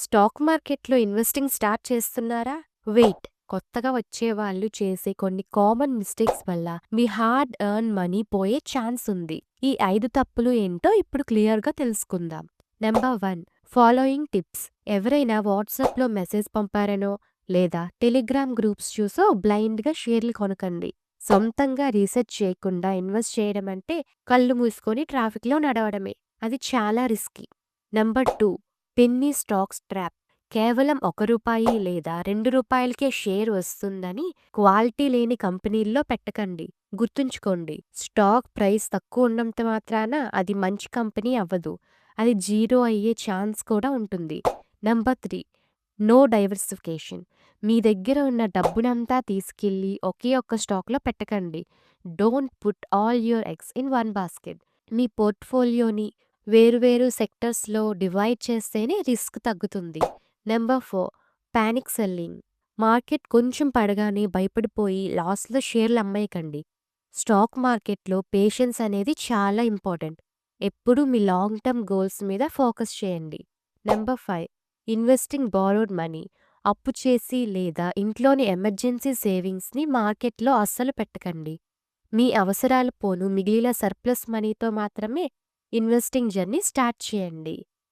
Stock మార్కెట్‌లో investing start చేస్తున్నారా? Wait. కొత్తగా వచ్చేవాళ్ళు చేసే కొన్ని కామన్ మిస్టేక్స్ వల్ల మీ హార్డ్ ఎర్న్ మనీ పోయే ఛాన్స్ ఉంది. ఈ 5 తప్పులు ఏంటో ఇప్పుడు క్లియర్‌గా తెలుసుకుందాం. Number 1, following tips. ఎవరైనా వాట్సాప్‌లో మెసేజ్ పంపారనో లేదా టెలిగ్రామ్ గ్రూప్స్ చూసో బ్లైండ్‌గా షేర్లు కొనకండి. సొంతంగా రీసెర్చ్ చేయకుండా ఇన్వెస్ట్ చేయడం అంటే కళ్ళు మూసుకొని ట్రాఫిక్‌లో నడవడమే. అది చాలా risky. Number 2, Penney stocks trap. కేవలం రూ. 1 లేదా రూ. 2కే షేర్ వస్తుందని క్వాలిటీ లేని కంపెనీల్లో పెట్టకండి. గుర్తుంచుకోండి, స్టాక్ ప్రైస్ తక్కువ ఉన్నంత మాత్రాన అది మంచి కంపెనీ అవ్వదు. అది జీరో అయ్యే ఛాన్స్ కూడా ఉంటుంది. Number 3, no diversification. మీ దగ్గర ఉన్న డబ్బునంతా తీసుకెళ్ళి ఒకే ఒక్క స్టాక్‌లో పెట్టకండి. Don't put all your eggs in one basket. మీ పోర్ట్‌ఫోలియోని వేరు సెక్టర్స్‌లో డివైడ్ చేస్తేనే రిస్క్ తగ్గుతుంది. Number 4, panic selling. మార్కెట్ కొంచెం పడగానే భయపడిపోయి లాస్‌లో షేర్లు అమ్మేయకండి. స్టాక్ మార్కెట్‌లో పేషెన్స్ అనేది చాలా ఇంపార్టెంట్. ఎప్పుడూ మీ లాంగ్ టర్మ్ గోల్స్ మీద ఫోకస్ చేయండి. Number 5, investing borrowed money. అప్పు చేసి లేదా ఇంట్లోని ఎమర్జెన్సీ సేవింగ్స్‌ని మార్కెట్‌లో అస్సలు పెట్టకండి. మీ అవసరాలు పోను మిగిలిన సర్ప్లస్ మనీతో మాత్రమే ఇన్వెస్టింగ్ జర్నీ స్టార్ట్ చేయండి.